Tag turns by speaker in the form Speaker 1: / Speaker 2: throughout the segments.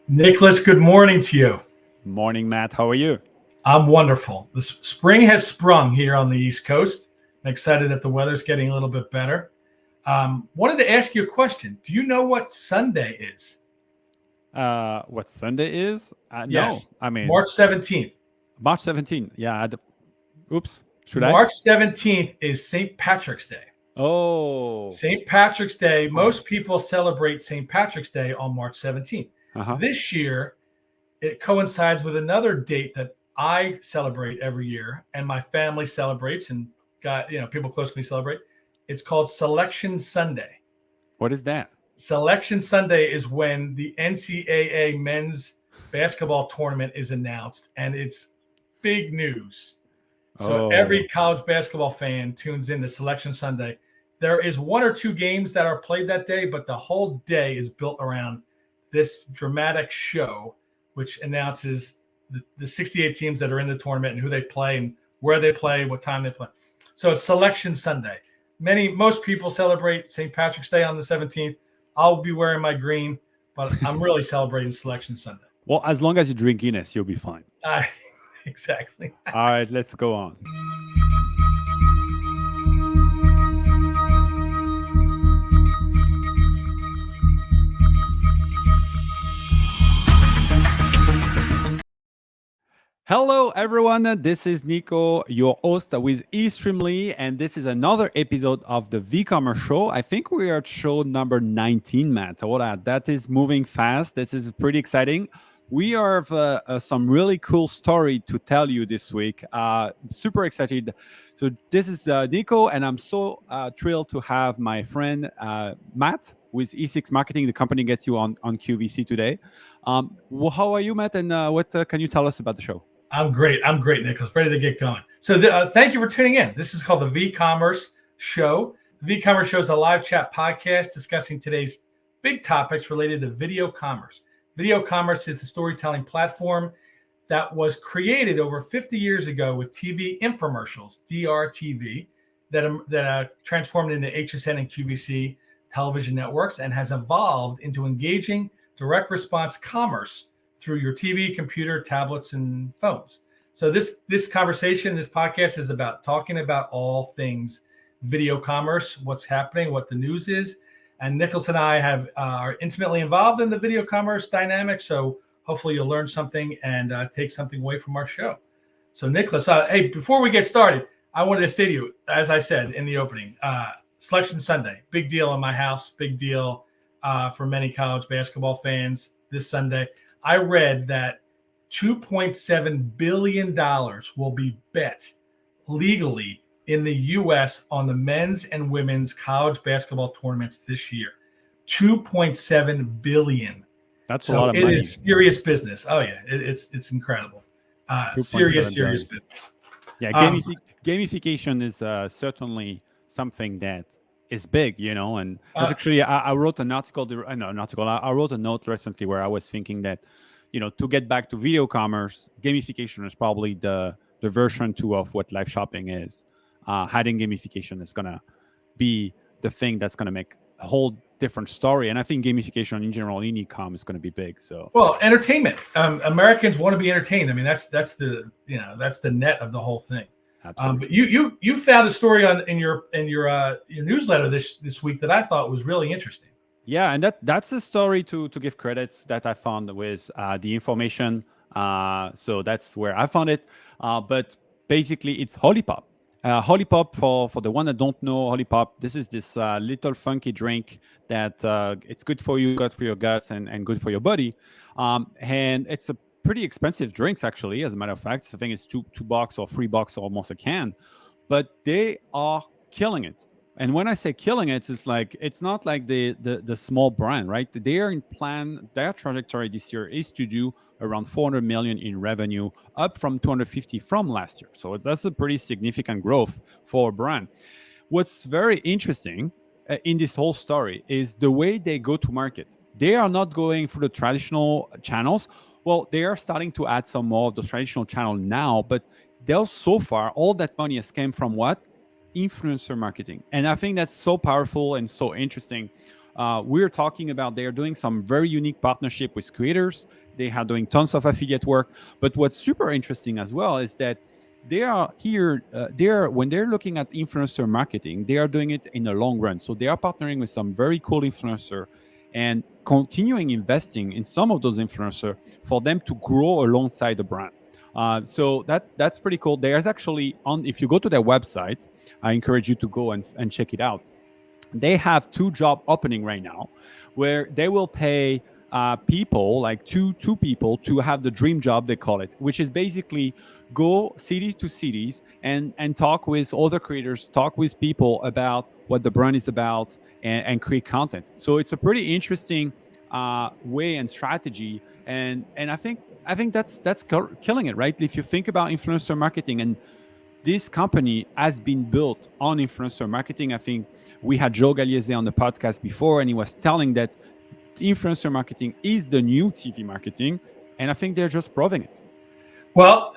Speaker 1: Nicholas, good morning to you.
Speaker 2: Morning, Matt. How are you?
Speaker 1: I'm wonderful. The spring has sprung here on the East Coast. I'm excited that the weather's getting a little bit better. Wanted to ask you a question. Do you know what Sunday is?
Speaker 2: What Sunday is?
Speaker 1: Yes,
Speaker 2: No, I mean
Speaker 1: March 17th.
Speaker 2: March 17th. Yeah. Oops. Should I?
Speaker 1: March 17th is St. Patrick's Day.
Speaker 2: Oh.
Speaker 1: St. Patrick's Day. Most people celebrate St. Patrick's Day on March 17th.
Speaker 2: Uh-huh.
Speaker 1: This year, it coincides with another date that I celebrate every year, and my family celebrates, and people close to me celebrate. It's called Selection Sunday.
Speaker 2: What is that?
Speaker 1: Selection Sunday is when the NCAA men's basketball tournament is announced, and it's big news. So every college basketball fan tunes in to Selection Sunday. There is one or two games that are played that day, but the whole day is built around this dramatic show, which announces the 68 teams that are in the tournament and who they play and where they play, what time they play. So it's Selection Sunday. Most people celebrate St. Patrick's Day on the 17th. I'll be wearing my green, but I'm really celebrating Selection Sunday.
Speaker 2: Well, as long as you drink Guinness, you'll be fine.
Speaker 1: Exactly.
Speaker 2: All right, let's go on. Hello, everyone. This is Nico, your host with eStreamly, and this is another episode of the Vcommerce show. I think we are at show number 19, Matt. That is moving fast. This is pretty exciting. We have some really cool story to tell you this week. Super excited. So this is Nico, and I'm so thrilled to have my friend Matt with E6 Marketing. The company gets you on QVC today. Well, how are you, Matt? And what can you tell us about the show?
Speaker 1: I'm great, Nicholas. Ready to get going. So thank you for tuning in. This is called the Vcommerce Show. The Vcommerce Show is a live chat podcast discussing today's big topics related to video commerce. Video commerce is the storytelling platform that was created over 50 years ago with TV infomercials, DRTV, that transformed into HSN and QVC television networks and has evolved into engaging direct response commerce through your TV, computer, tablets, and phones. So this conversation, this podcast is about talking about all things video commerce, what's happening, what the news is. And Nicholas and I are intimately involved in the video commerce dynamic. So hopefully you'll learn something and take something away from our show. So Nicholas, hey, before we get started, I wanted to say to you, as I said in the opening, Selection Sunday, big deal in my house, big deal for many college basketball fans this Sunday. I read that $2.7 billion will be bet legally in the U.S. on the men's and women's college basketball tournaments this year. $2.7 billion.
Speaker 2: That's a lot of money.
Speaker 1: It is serious business. Oh, yeah. It's incredible. Serious business.
Speaker 2: Yeah, gamification is certainly something that is big, and actually I wrote an article. I wrote a note recently where I was thinking that, to get back to video commerce, gamification is probably the version 2 of what live shopping is. Adding gamification is going to be the thing that's going to make a whole different story. And I think gamification in general in e-com is going to be big. So,
Speaker 1: well, entertainment. Americans want to be entertained. I mean, that's the net of the whole thing. But you found a story in your newsletter this week that I thought was really interesting.
Speaker 2: Yeah, and that's a story to give credits that I found with the information. So that's where I found it. But basically, it's Olipop. Olipop, for the one that don't know Olipop, this is this little funky drink that it's good for you, good for your guts, and good for your body. And it's a pretty expensive drinks, actually, as a matter of fact. I think it's $2 or $3 almost a can, but they are killing it. And when I say killing it, it's not like the small brand, right? Their trajectory this year is to do around 400 million in revenue, up from 250 from last year. So that's a pretty significant growth for a brand. What's very interesting in this whole story is the way they go to market. They are not going through the traditional channels. Well, they are starting to add some more of the traditional channel now, but so far, all that money has came from what? Influencer marketing. And I think that's so powerful and so interesting. we're talking about they're doing some very unique partnership with creators. They are doing tons of affiliate work. But what's super interesting as well is that they are here. When they're looking at influencer marketing, they are doing it in the long run. So they are partnering with some very cool influencer and continuing investing in some of those influencers for them to grow alongside the brand. So that's pretty cool. There's actually if you go to their website, I encourage you to go and check it out. They have 2 job opening right now where they will pay people like two people to have the dream job, they call it, which is basically go city to cities and talk with other creators, talk with people about what the brand is about, and create content. So it's a pretty interesting way and strategy, and I think that's killing it, right? If you think about influencer marketing, and this company has been built on influencer marketing. I think we had Joe Galiese on the podcast before, and he was telling that influencer marketing is the new TV marketing, and I think they're just proving it.
Speaker 1: Well,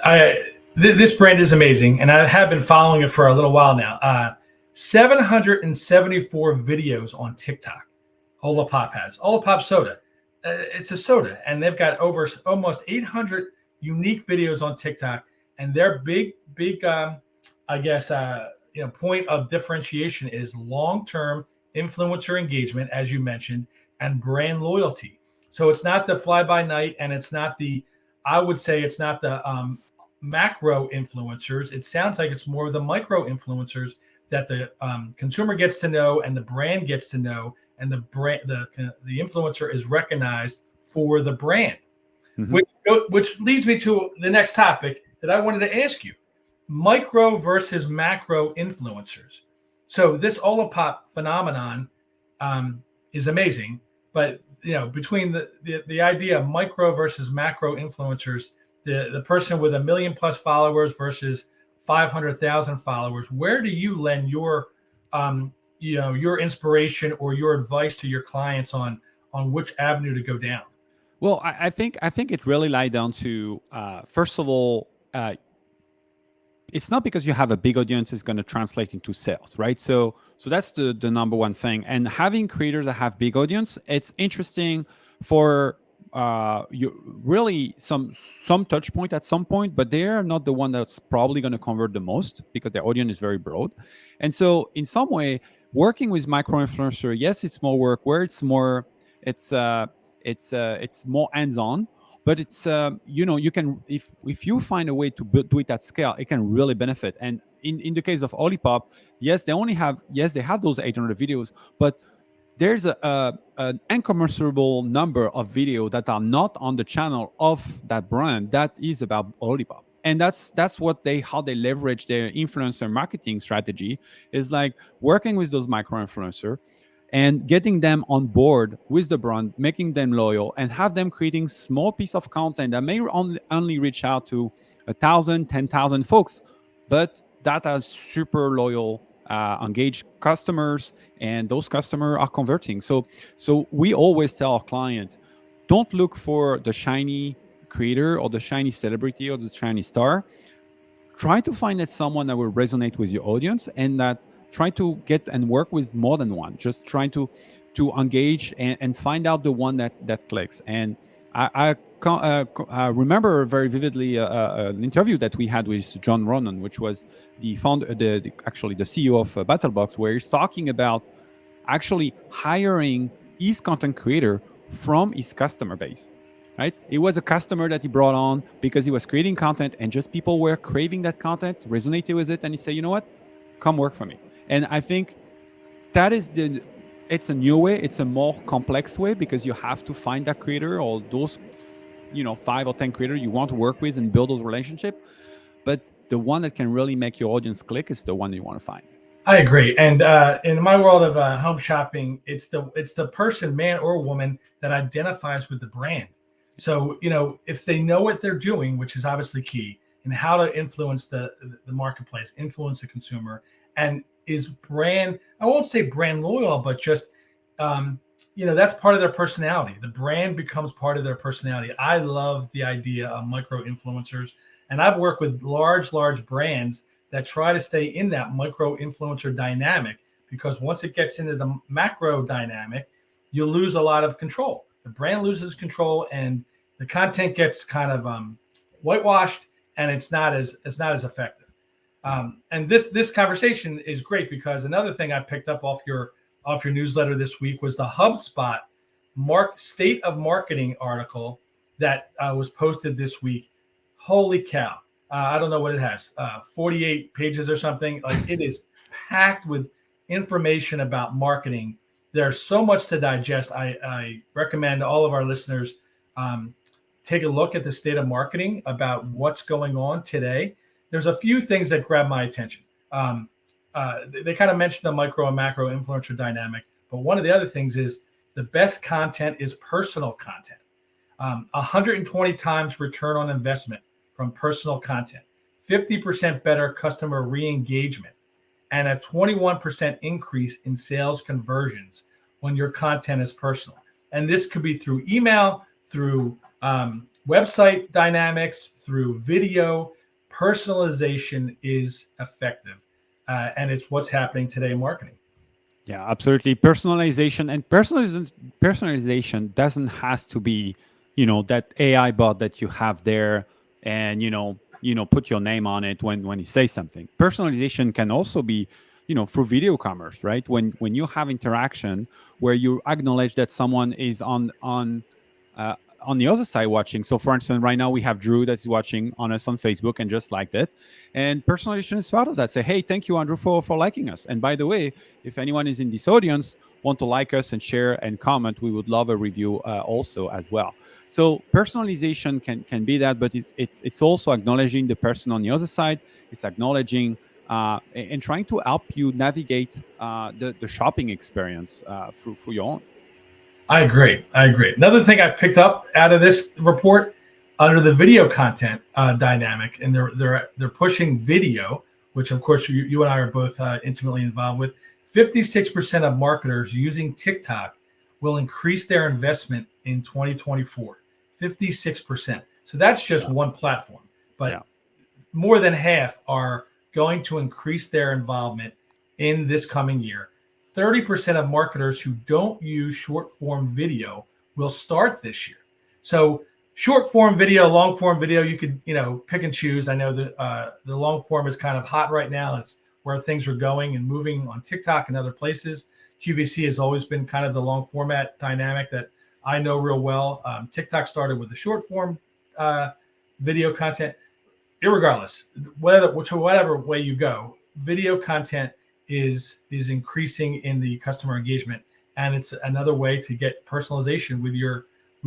Speaker 1: this brand is amazing, and I have been following it for a little while now. 774 videos on TikTok. Olipop has Olipop soda. It's a soda, and they've got over almost 800 unique videos on TikTok. And their big, I guess, point of differentiation is long-term influencer engagement, as you mentioned, and brand loyalty. So it's not the fly-by-night, and it's not I would say it's not the macro influencers. It sounds like it's more of the micro influencers that the consumer gets to know and the brand gets to know, and the influencer is recognized for the brand. Mm-hmm. Which leads me to the next topic that I wanted to ask you: micro versus macro influencers. So this Olipop phenomenon is amazing, but between the idea of micro versus macro influencers, the person with 1 million plus followers versus 500,000 followers, where do you lend your your inspiration or your advice to your clients on which avenue to go down?
Speaker 2: Well, I think it really lies down to first of all, it's not because you have a big audience is going to translate into sales, right? So that's the number one thing. And having creators that have big audience, it's interesting for you really some touch point at some point, but they're not the one that's probably going to convert the most because their audience is very broad. And so in some way, working with micro influencer, yes, it's more work. Where it's more, it's more hands-on, but it's you can if you find a way to do it at scale, it can really benefit. And in the case of Olipop, yes, they have those 800 videos, but there's an incommensurable number of videos that are not on the channel of that brand that is about Olipop. And that's how they leverage their influencer marketing strategy, is like working with those micro influencers and getting them on board with the brand, making them loyal, and have them creating small piece of content that may only reach out to 1,000, 10,000 folks, but that are super loyal, engaged customers, and those customers are converting. So we always tell our clients, don't look for the shiny creator or the shiny celebrity or the shiny star. Try to find someone that will resonate with your audience, and that try to get and work with more than one. Just trying to engage and find out the one that clicks. And I remember very vividly an interview that we had with John Ronan, which was the founder, actually the CEO of BattleBox, where he's talking about actually hiring his content creator from his customer base. Right? It was a customer that he brought on because he was creating content, and just people were craving that content, resonated with it, and he said, you know what, come work for me. And I think that is it's a new way. It's a more complex way, because you have to find that creator or those, 5 or 10 creators you want to work with and build those relationships. But the one that can really make your audience click is the one you want to find.
Speaker 1: I agree. And in my world of home shopping, it's the person, man or woman, that identifies with the brand. So, if they know what they're doing, which is obviously key, and how to influence the marketplace, influence the consumer, and is brand, I won't say brand loyal, but just, that's part of their personality. The brand becomes part of their personality. I love the idea of micro influencers. And I've worked with large brands that try to stay in that micro influencer dynamic, because once it gets into the macro dynamic, you lose a lot of control. The brand loses control, and the content gets kind of whitewashed, and it's not as effective. And this conversation is great because another thing I picked up off your newsletter this week was the HubSpot State of Marketing article that was posted this week. Holy cow! I don't know what it has, 48 pages or something. Like, it is packed with information about marketing. There's so much to digest. I recommend all of our listeners take a look at the state of marketing about what's going on today. There's a few things that grab my attention. They kind of mentioned the micro and macro influencer dynamic, but one of the other things is the best content is personal content. 120 times return on investment from personal content, 50% better customer re-engagement, and a 21% increase in sales conversions when your content is personal. And this could be through email, through website dynamics, through video. Personalization is effective, and it's what's happening today in marketing.
Speaker 2: Yeah, absolutely. Personalization, and personalization doesn't has to be, that AI bot that you have there, and put your name on it when you say something. Personalization can also be, through video commerce, right? When you have interaction where you acknowledge that someone is on the other side watching. So for instance, right now we have Drew that's watching on us on Facebook and just liked it. And personalization is part of that. Say, hey, thank you, Andrew, for liking us. And by the way, if anyone is in this audience, want to like us and share and comment, we would love a review also as well. So personalization can be that, but it's also acknowledging the person on the other side. It's acknowledging and trying to help you navigate the shopping experience through your own.
Speaker 1: I agree. Another thing I picked up out of this report under the video content dynamic, and they're pushing video, which of course you and I are both intimately involved with. 56% of marketers using TikTok will increase their investment in 2024. 56%. So that's just one platform, but more than half are going to increase their involvement in this coming year. 30% of marketers who don't use short form video will start this year. So short form video, long form video, you could, pick and choose. I know that the long form is kind of hot right now. It's where things are going and moving on TikTok and other places. QVC has always been kind of the long format dynamic that I know real well. TikTok started with the short form video content. Irregardless, whatever way you go, video content is increasing in the customer engagement, and it's another way to get personalization with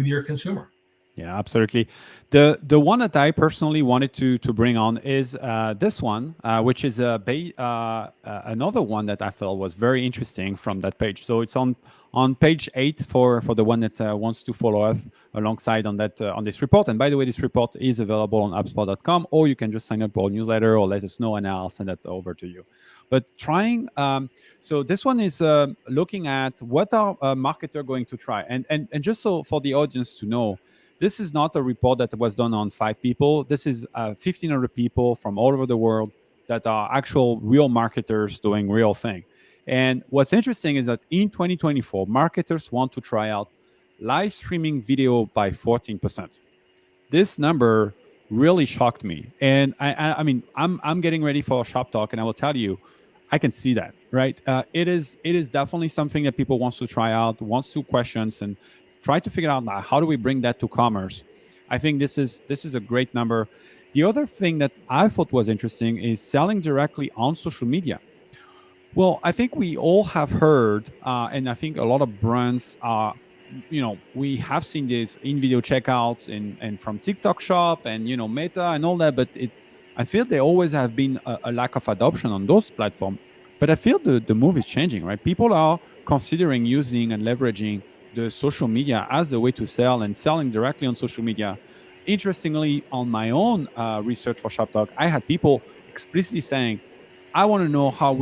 Speaker 1: your consumer.
Speaker 2: Yeah, absolutely. The one that I personally wanted to bring on is this one, which is another one that I felt was very interesting from that page. So it's on page 8 for the one that wants to follow us alongside on that on this report. And by the way, this report is available on hubspot.com, or you can just sign up for our newsletter or let us know, and I'll send that over to you. But so this one is looking at what are a marketer going to try, and just so for the audience to know, this is not a report that was done on 5 people. This is 1,500 people from all over the world that are actual real marketers doing real thing. And what's interesting is that in 2024, marketers want to try out live streaming video by 14%. This number really shocked me. And I mean, I'm getting ready for a shop talk, and I will tell you, I can see that, right? It is definitely something that people wants to try out, wants to questions, and try to figure out how do we bring that to commerce. I think this is a great number. The other thing that I thought was interesting is selling directly on social media. Well, I think we all have heard, and I think a lot of brands are, we have seen this in video checkouts and from TikTok Shop and, Meta and all that, but I feel there always have been a lack of adoption on those platforms. But I feel the move is changing, right? People are considering using and leveraging the social media as a way to sell, and selling directly on social media. Interestingly, on my own research for Shop Talk, I had people explicitly saying, I want to know how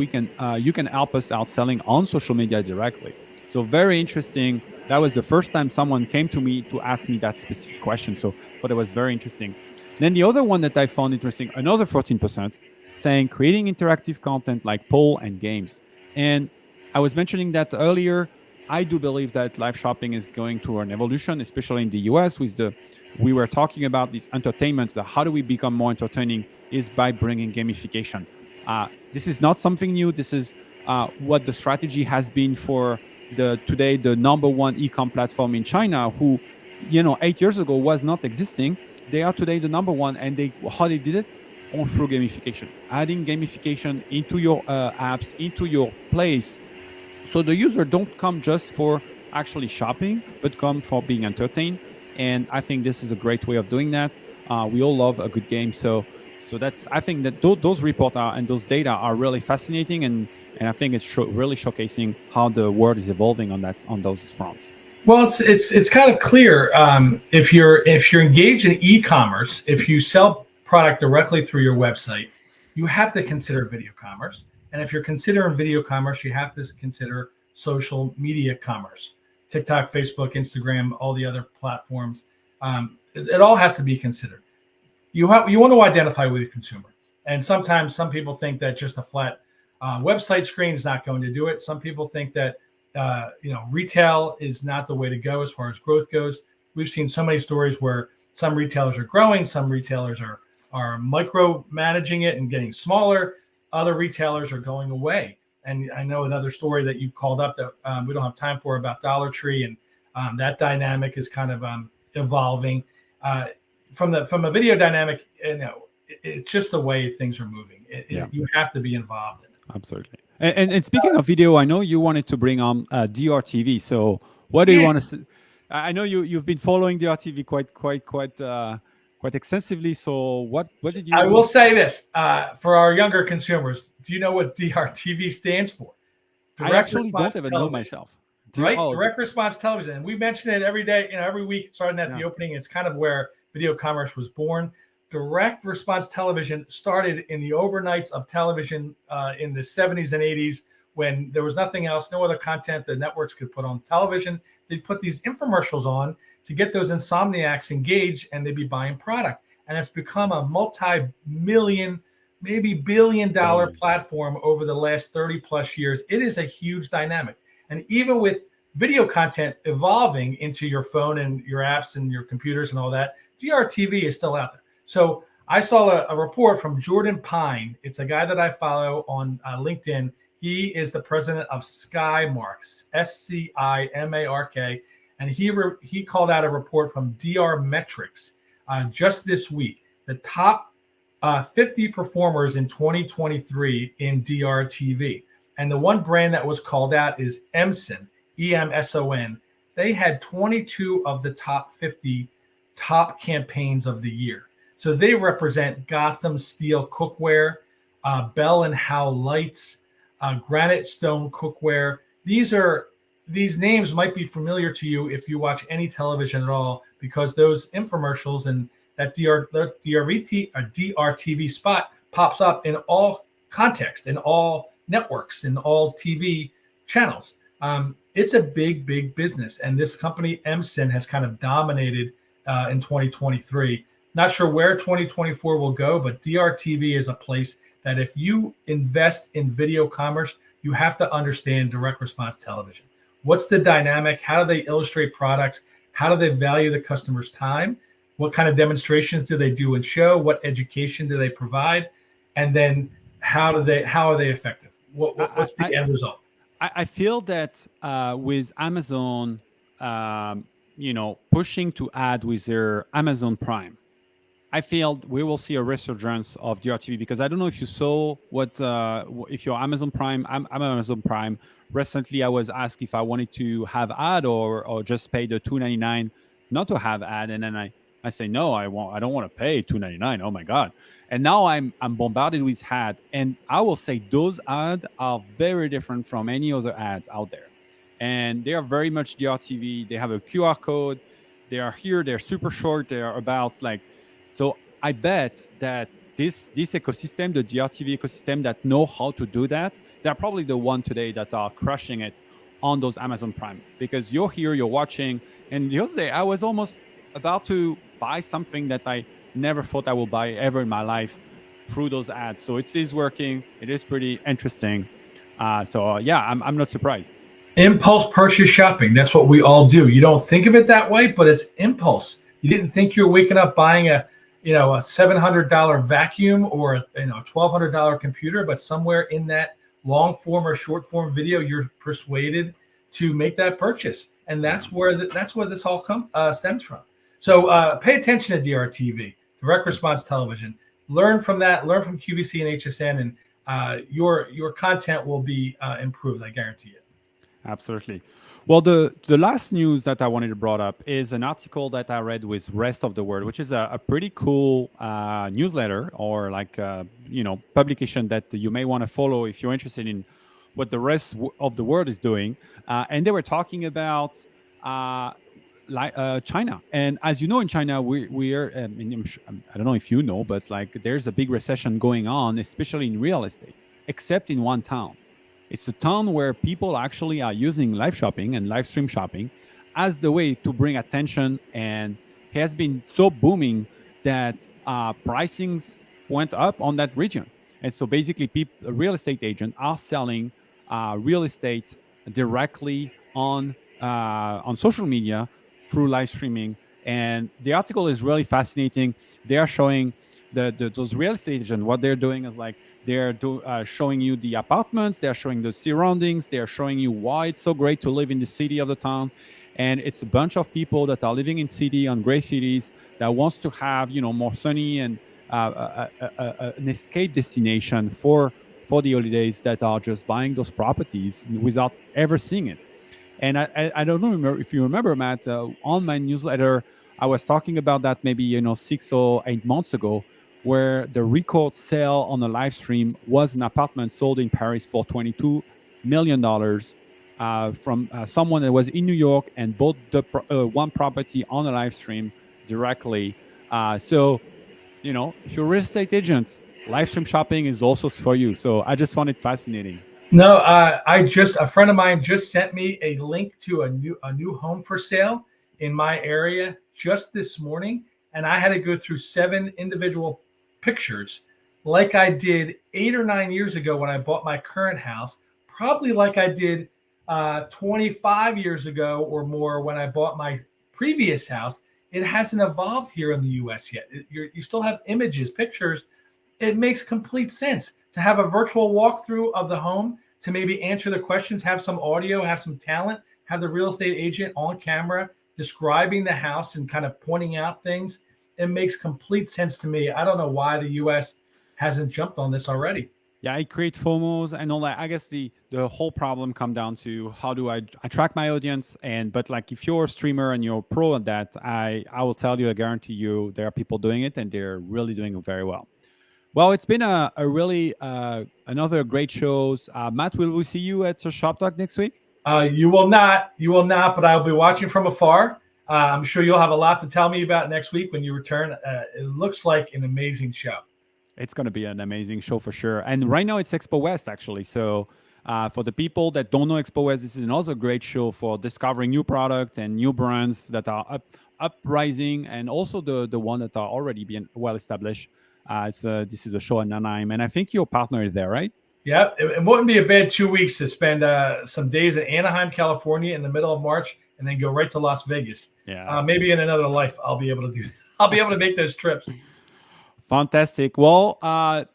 Speaker 2: you can help us out selling on social media directly. So very interesting. That was the first time someone came to me to ask me that specific question. So I thought it was very interesting. Then the other one that I found interesting, another 14%, saying creating interactive content like poll and games. And I was mentioning that earlier. I do believe that live shopping is going through an evolution, especially in the US. We were talking about these entertainments. How do we become more entertaining? Is by bringing gamification. This is not something new. This is what the strategy has been for today the number one e-com platform in China, who 8 years ago was not existing. They are today the number one, and how they did it? All through gamification, adding gamification into your apps, into your place, so the user don't come just for actually shopping, but come for being entertained. And I think this is a great way of doing that. We all love a good game, so that's, I think that those reports and those data are really fascinating, and I think it's really showcasing how the world is evolving on those fronts.
Speaker 1: Well, it's kind of clear, if you're engaged in e-commerce, if you sell product directly through your website, you have to consider video commerce. And if you're considering video commerce, you have to consider social media commerce, TikTok, Facebook, Instagram, all the other platforms. It all has to be considered. You want to identify with your consumer. And sometimes some people think that just a flat website screen is not going to do it. Some people think that retail is not the way to go as far as growth goes. We've seen so many stories where some retailers are growing, some retailers are micromanaging it and getting smaller. Other retailers are going away. And I know another story that you called up that we don't have time for about Dollar Tree, and that dynamic is kind of evolving. From a video dynamic, it's just the way things are moving. You have to be involved in it.
Speaker 2: Absolutely. And speaking of video, I know you wanted to bring on DRTV. So what do you want to say? I know you've been following DRTV quite extensively. So what did you?
Speaker 1: I will say this for our younger consumers. Do you know what DRTV stands for?
Speaker 2: I actually don't even know myself.
Speaker 1: Right? Direct response television. And we mention it every day, every week, starting at the opening. It's kind of where video commerce was born. Direct response television started in the overnights of television in the 70s and 80s, when there was nothing else, no other content the networks could put on television. They'd put these infomercials on to get those insomniacs engaged, and they'd be buying product. And it's become a multi-million, maybe billion-dollar platform over the last 30 plus years. It is a huge dynamic. And even with video content evolving into your phone and your apps and your computers and all that, DRTV is still out there. So I saw a report from Jordan Pine. It's a guy that I follow on LinkedIn. He is the president of Skymark, SCIMARK, and he called out a report from DR Metrics just this week. The top 50 performers in 2023 in DRTV. And the one brand that was called out is Emson, EMSON. They had 22 of the top 50 top campaigns of the year. So they represent Gotham Steel Cookware, Bell and Howe Lights, Granite Stone Cookware. These names might be familiar to you if you watch any television at all, because those infomercials and that DRTV spot pops up in all context, in all networks, in all TV channels. It's a big business, and this company Emson has kind of dominated in 2023. Not sure where 2024 will go, but DRTV is a place that if you invest in video commerce, you have to understand direct response television. What's the dynamic? How do they illustrate products? How do they value the customer's time? What kind of demonstrations do they do and show? What education do they provide? And then how are they effective? What's the end result?
Speaker 2: I feel that with Amazon, pushing to add with their Amazon Prime, I feel we will see a resurgence of DRTV, because I don't know if you saw if you're Amazon Prime. I'm Amazon Prime. Recently, I was asked if I wanted to have ad or just pay the $2.99 not to have ad, and then I say no, I don't want to pay $2.99. Oh my God! And now I'm bombarded with ad, and I will say those ads are very different from any other ads out there, and they are very much DRTV. They have a QR code. They are here. They're super short. They are about So I bet that this ecosystem, the DRTV ecosystem that know how to do that, they're probably the one today that are crushing it on those Amazon Prime, because you're here, you're watching. And the other day, I was almost about to buy something that I never thought I would buy ever in my life through those ads. So it is working. It is pretty interesting. I'm not surprised.
Speaker 1: Impulse purchase shopping. That's what we all do. You don't think of it that way, but it's impulse. You didn't think you were waking up buying a $700 vacuum or a $1,200 computer, but somewhere in that long form or short form video, you're persuaded to make that purchase, and that's where this all stems from. So pay attention to DRTV, direct response television. Learn from that. Learn from QVC and HSN, and your content will be improved. I guarantee it.
Speaker 2: Absolutely. Well, the last news that I wanted to brought up is an article that I read with Rest of the World, which is a pretty cool newsletter or like publication that you may want to follow if you're interested in what the rest of the world is doing. And they were talking about China. And as you know, in China, we are. I don't know if you know, but like there's a big recession going on, especially in real estate, except in one town. It's a town where people actually are using live shopping and live stream shopping as the way to bring attention, and has been so booming that pricings went up on that region. And so basically, real estate agents are selling real estate directly on social media through live streaming. And the article is really fascinating. They are showing those real estate agents, what they're doing is like they're showing you the apartments, they're showing the surroundings, they're showing you why it's so great to live in the city of the town. And it's a bunch of people that are living in city, on great cities, that wants to have more sunny and an escape destination for the holidays, that are just buying those properties without ever seeing it. And I don't know if you remember, Matt, on my newsletter, I was talking about that maybe 6 or 8 months ago, where the record sale on a live stream was an apartment sold in Paris for $22 million from someone that was in New York and bought the one property on a live stream directly. So, if you're a real estate agent, live stream shopping is also for you. So I just found it fascinating.
Speaker 1: No, a friend of mine just sent me a link to a new home for sale in my area just this morning, and I had to go through 7 individual pictures like I did 8 or 9 years ago when I bought my current house, probably like I did 25 years ago or more when I bought my previous house. It hasn't evolved here in the US yet. You still have images, pictures. It makes complete sense to have a virtual walkthrough of the home, to maybe answer the questions, have some audio, have some talent, have the real estate agent on camera describing the house and kind of pointing out things. It makes complete sense to me. I don't know why the US hasn't jumped on this already.
Speaker 2: Yeah, it creates FOMOs and all that. I guess the whole problem come down to how do I attract my audience? But like if you're a streamer and you're pro at that, I will tell you, I guarantee you, there are people doing it and they're really doing it very well. Well, it's been a really another great shows. Matt, will we see you at Shop Talk next week?
Speaker 1: You will not, but I'll be watching from afar. I'm sure you'll have a lot to tell me about next week when you return. It looks like an amazing show.
Speaker 2: It's going to be an amazing show for sure. And right now it's Expo West, actually. So for the people that don't know Expo West, this is another great show for discovering new products and new brands that are uprising, and also the one that are already being well established. This is a show in Anaheim, and I think your partner is there, right?
Speaker 1: Yeah, it wouldn't be a bad 2 weeks to spend some days in Anaheim, California in the middle of March, and then go right to Las Vegas.
Speaker 2: Yeah.
Speaker 1: Maybe in another life, I'll be able to make those trips.
Speaker 2: Fantastic. Well,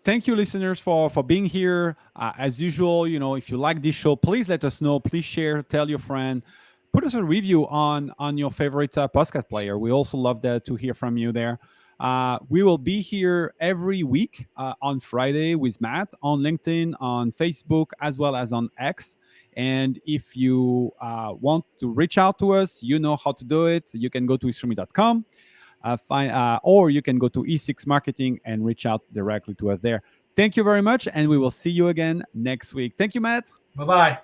Speaker 2: thank you, listeners, for being here. As usual, if you like this show, please let us know. Please share, tell your friend. Put us a review on your favorite podcast player. We also love to hear from you there. We will be here every week on Friday with Matt on LinkedIn, on Facebook, as well as on X. And if you want to reach out to us, you know how to do it. You can go to eStreamy.com. Or you can go to E6 Marketing and reach out directly to us there. Thank you very much, and we will see you again next week. Thank you, Matt.
Speaker 1: Bye-bye.